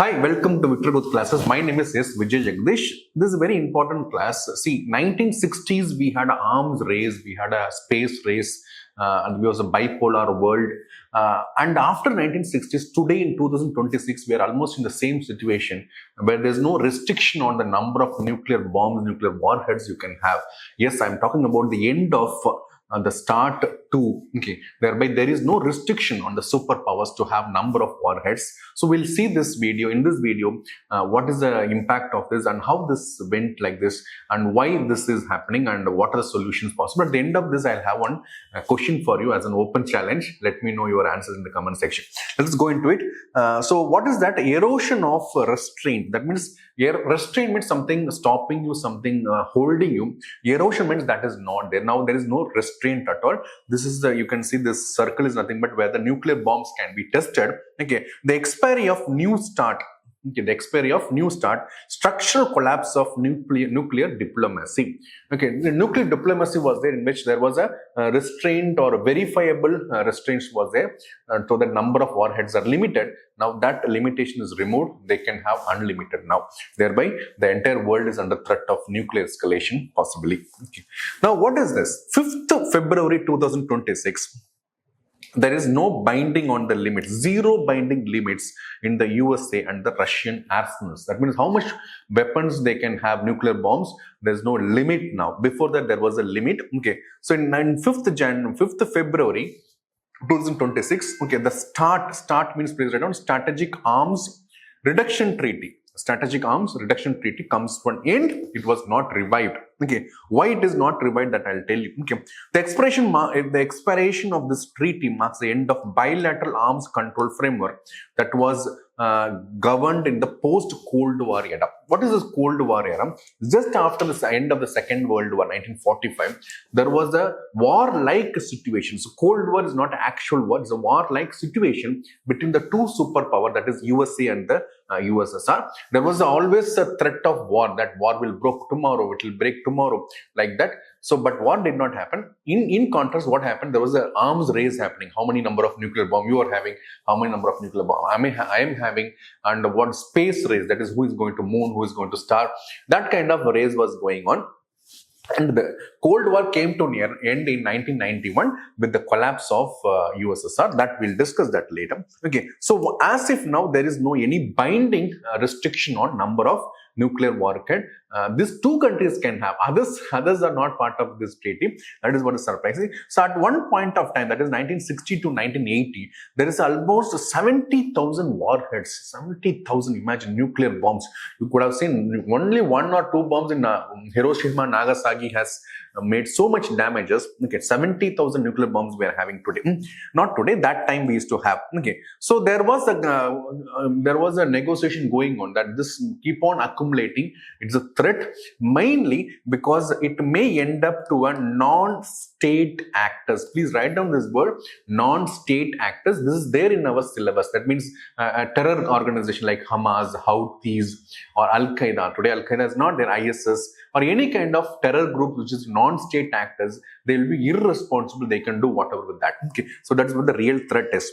Hi, welcome to Victor Growth Classes. My name is S. Vijay Jagdish. This is a very important class. See, 1960s we had an arms race, we had a space race, and it was a bipolar world. And after 1960s, today in 2026, we are almost in the same situation where there's no restriction on the number of nuclear bombs, nuclear warheads you can have. Yes, I'm talking about the end of the start to, thereby there is no restriction on the superpowers to have number of warheads. So we'll see this video. In this video, what is the impact of this and how this went like this and why this is happening and what are the solutions possible. At the end of this, I'll have one question for you as an open challenge. Let me know your answers in the comment section. Let's go into it. So what is that? Erosion of restraint. That means restraint means something stopping you, something holding you. Erosion means that is not there. Now there is no restraint at all. This is you can see this circle is nothing but where the nuclear bombs can be tested. The expiry of New START. The expiry of New START, structural collapse of nuclear diplomacy. The nuclear diplomacy was there in which there was a restraint or verifiable restraints was there. So the number of warheads are limited. Now that limitation is removed. They can have unlimited now. Thereby, the entire world is under threat of nuclear escalation possibly. Now, what is this? 5th February 2026. There is no binding on the limits, zero binding limits in the USA and the Russian arsenals. That means how much weapons they can have, nuclear bombs. There's no limit now. Before that, there was a limit. So in 5th February 2026, the START means, please write down, Strategic Arms Reduction Treaty. Strategic Arms Reduction Treaty comes to an end. It was not revived. Why it is not revived, that I'll tell you. The expiration of this treaty marks the end of bilateral arms control framework that was governed in the post-Cold War era. What is this Cold War era? Just after the end of the Second World War, 1945, there was a war-like situation. So Cold War is not actual war, it's a war-like situation between the two superpowers, that is USA and the USSR. There was always a threat of war, that war will break tomorrow, it will break tomorrow, like that. So, but what did not happen? In contrast, what happened? There was an arms race happening. How many number of nuclear bomb you are having? How many number of nuclear bomb I am having? And what space race? That is, who is going to moon? Who is going to star? That kind of race was going on. And the Cold War came to near end in 1991 with the collapse of USSR. That we'll discuss that later. So as if now there is no any binding restriction on number of nuclear warhead. These two countries can have. Others are not part of this treaty. That is what is surprising. So at one point of time, that is 1960 to 1980, there is almost 70,000 warheads. 70,000, imagine, nuclear bombs. You could have seen only 1 or 2 bombs in Hiroshima, Nagasaki has made so much damages. 70,000 nuclear bombs we are having today. Not today, that time we used to have. So there was a negotiation going on that this keep on accumulating. It's a threat mainly because it may end up to a non-state actors. Please write down this word, non-state actors. This is there in our syllabus. That means a terror organization like Hamas, Houthis, or Al-Qaeda. Today Al-Qaeda is not there, ISS, or any kind of terror group which is non-state actors. They will be irresponsible. They can do whatever with that. So that's what the real threat is.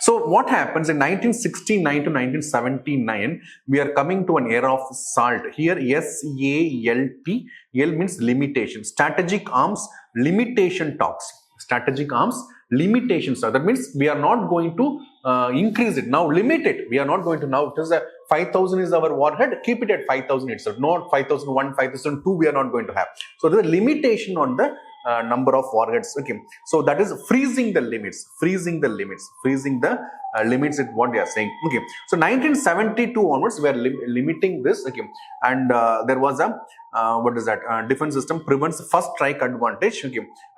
So what happens in 1969 to 1979, we are coming to an era of SALT. Here S-A-L-T, L means limitation. Strategic Arms Limitation Talks. Strategic Arms Limitations. That means we are not going to increase it. Now limit it. We are not going to now. It is a 5,000 is our warhead. Keep it at 5,000 itself. Not 5,001, 5,002 we are not going to have. So there is a limitation on the number of warheads. So that is freezing the limits. Freezing the limits is what they are saying. So 1972 onwards we are limiting this. And there was a what is that? Defense system prevents first strike advantage.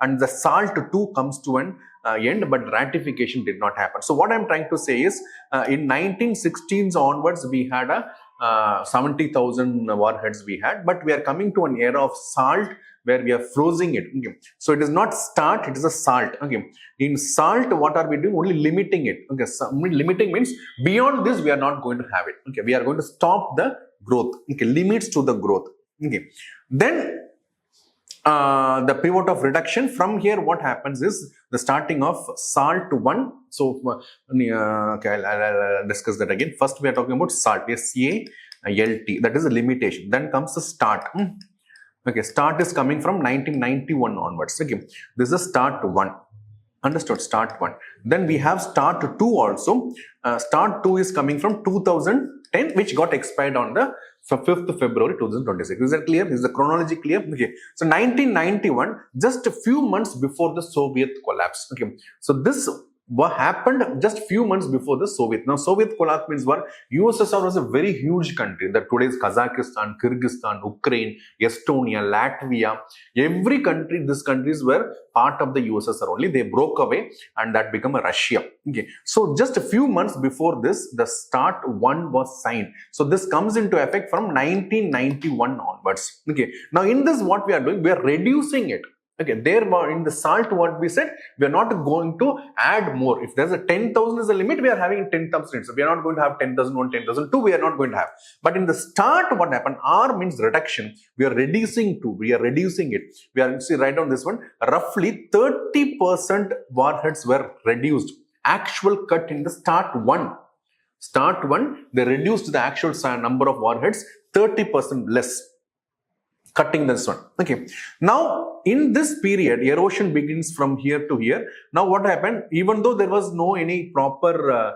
And the SALT 2 comes to an end, but ratification did not happen. So what I'm trying to say is, in 1916s onwards we had a 70,000 warheads we had, but we are coming to an era of SALT where we are freezing it. So it is not START, it is a SALT. In SALT, what are we doing? Only limiting it. So limiting means beyond this we are not going to have it. We are going to stop the growth. Limits to the growth. Then the pivot of reduction. From here, what happens is the starting of SALT 1. So, okay, I'll discuss that again. First, we are talking about SALT, S-A-L-T. That is a limitation. Then comes the START. Okay, START is coming from 1991 onwards. Okay, this is START 1. Understood? START 1. Then we have START 2 also. START 2 is coming from 2010, which got expired on the 5th February 2026. Is that clear? Is the chronology clear? Okay. So 1991, just a few months before the Soviet collapse. Okay. So this what happened just few months before the Soviet. Now, Soviet collapse means what? USSR was a very huge country. That today's Kazakhstan, Kyrgyzstan, Ukraine, Estonia, Latvia, every country, these countries were part of the USSR only. They broke away and that became a Russia. Okay. So just a few months before this, the START 1 was signed. So this comes into effect from 1991 onwards. Okay. Now in this, what we are doing, we are reducing it. Okay, there in the SALT, what we said, we are not going to add more. If there's a 10,000 is the limit, we are having 10,000. So we are not going to have 10,001, 10,002, we are not going to have. But in the START, what happened? R means reduction. We are reducing to, we are reducing it. We are, see, write down this one, roughly 30% warheads were reduced. Actual cut in the START 1. START 1, they reduced the actual number of warheads 30% less. Cutting this one. Okay. Now, in this period, erosion begins from here to here. Now, what happened? Even though there was no any proper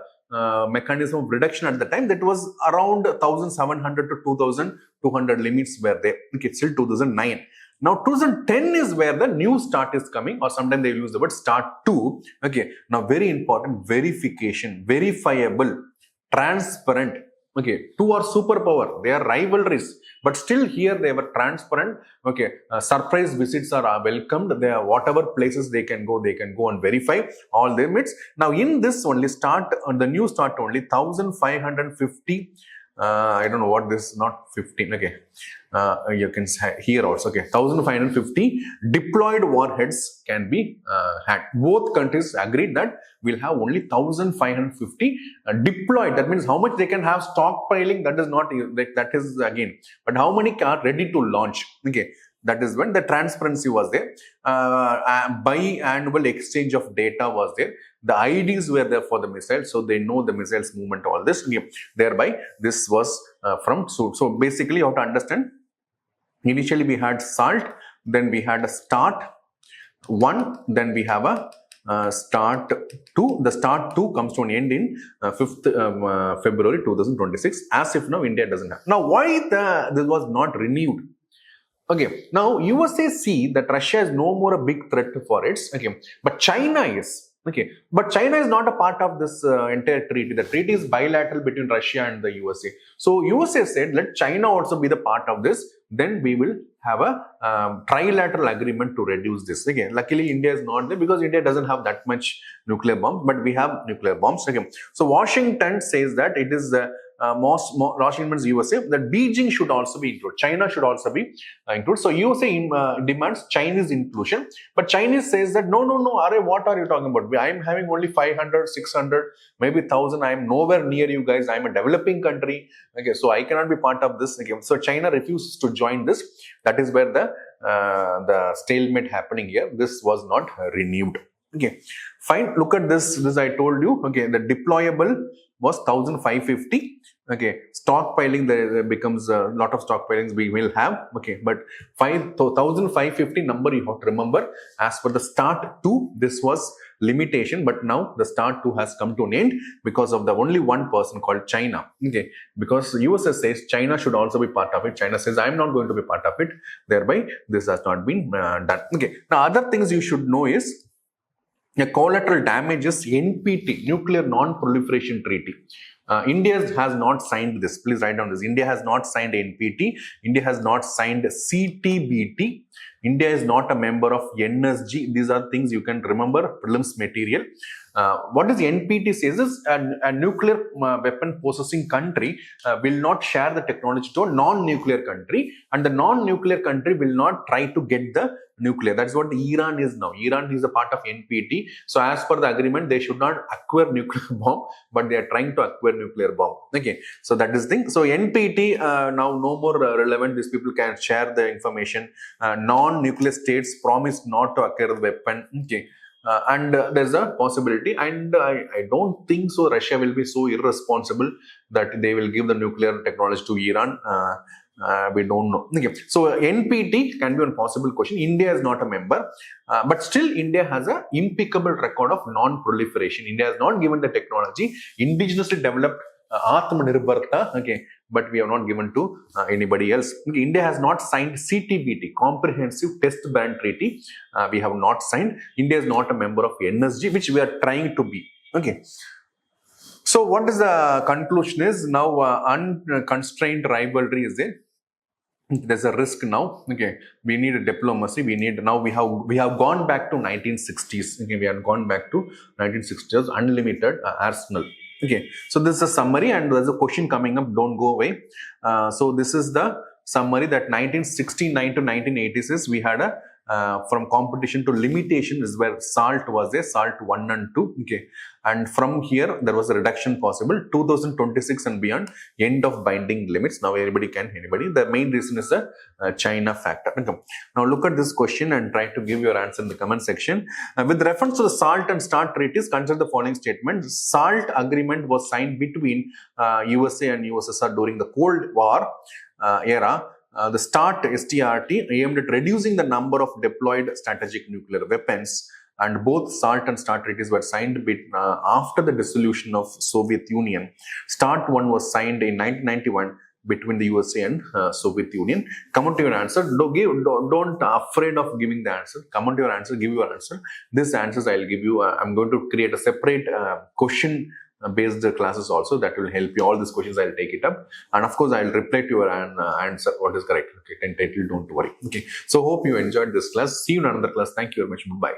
mechanism of reduction at the time, that was around 1,700 to 2,200 limits were there. Okay, till 2009. Now, 2010 is where the new START is coming, or sometimes they use the word START 2. Okay. Now, very important, verification, verifiable, transparent. Okay, two are superpower, they are rivalries, but still here they were transparent. Okay, surprise visits are welcomed. They are whatever places they can go and verify all their limits. Now in this only START, the new START only 1,550. I don't know what this, not 15. Okay, you can say here also. Okay, 1,550 deployed warheads can be had. Both countries agreed that we'll have only 1,550 deployed. That means how much they can have stockpiling. That is not, that is again, but how many are ready to launch? Okay. That is when the transparency was there. Biannual exchange of data was there. The IDs were there for the missiles, so they know the missiles movement, all this. Thereby, this was from, so basically you have to understand, initially we had SALT, then we had a START 1, then we have a START 2. The START 2 comes to an end in 5th February 2026, as if now India doesn't have. Now, why this was not renewed? Okay, now USA see that Russia is no more a big threat for it. Okay, but China is. Okay, but China is not a part of this entire treaty. The treaty is bilateral between Russia and the USA. So USA said, let China also be the part of this. Then we will have a trilateral agreement to reduce this. Again, luckily India is not there because India doesn't have that much nuclear bombs, but we have nuclear bombs. Okay, so Washington says that it is Washington's USA that Beijing should also be included. China should also be included. So USA demands Chinese inclusion, but Chinese says that no, Arey, what are you talking about? I am having only 500, 600, maybe 1,000. I am nowhere near you guys. I am a developing country. Okay, so I cannot be part of this. Okay, so China refuses to join this. That is where the stalemate happening here. This was not renewed. Okay, fine. Look at this. This I told you. Okay, the deployable was 1,550. Okay, stockpiling, there becomes a lot of stockpilings we will have. Okay, but 1,550 number you have to remember. As per the START 2, this was limitation, but now the START 2 has come to an end because of the only one person called China. Okay, because USA says China should also be part of it. China says I am not going to be part of it. Thereby, this has not been done. Okay, now other things you should know is the collateral damages NPT, Nuclear Non-Proliferation Treaty. India has not signed this. Please write down this. India has not signed NPT. India has not signed CTBT. India is not a member of NSG. These are things you can remember, prelims material. What is NPT says is a nuclear weapon possessing country will not share the technology to a non-nuclear country, and the non-nuclear country will not try to get the nuclear. That's what Iran is now. Iran is a part of NPT. So as per the agreement, they should not acquire nuclear bomb, but they are trying to acquire nuclear bomb. Okay, so that is the thing. So NPT now no more relevant. These people can share the information. Non-nuclear states promise not to acquire the weapon. Okay. And there's a possibility, and I don't think so Russia will be so irresponsible that they will give the nuclear technology to Iran. We don't know. Okay. So NPT can be one possible question. India is not a member, but still India has an impeccable record of non-proliferation. India has not given the technology, indigenously developed Atmanirbharta, okay, but we have not given to anybody else. Okay, India has not signed CTBT, Comprehensive Test Ban Treaty. We have not signed. India is not a member of NSG, which we are trying to be. Okay. So what is the conclusion is now unconstrained rivalry is there. There's a risk now. Okay, we need a diplomacy. We need now. We have gone back to 1960s. Okay, we have gone back to 1960s. Unlimited arsenal. Okay, so this is a summary, and there's a question coming up. Don't go away. So this is the summary that 1969 to 1986 we had a from competition to limitation is where SALT was a SALT 1 and 2. Okay, and from here there was a reduction possible. 2026 and beyond, end of binding limits. Now anybody. The main reason is a China factor. Okay. Now look at this question and try to give your answer in the comment section. With reference to the SALT and START treaties, consider the following statement. SALT agreement was signed between USA and USSR during the Cold War era. The STRT aimed at reducing the number of deployed strategic nuclear weapons, and both SALT and START treaties were signed after the dissolution of Soviet Union. START 1 was signed in 1991 between the USA and Soviet Union. Come on to your answer. Don't afraid of giving the answer. Come on to your answer. Give your answer. These answers I'll give you. I'm going to create a separate question based classes also that will help you. All these questions I'll take it up, and of course I'll reply to your answer what is correct. Okay, title, don't worry. Okay, so hope you enjoyed this class. See you in another class. Thank you very much. Bye.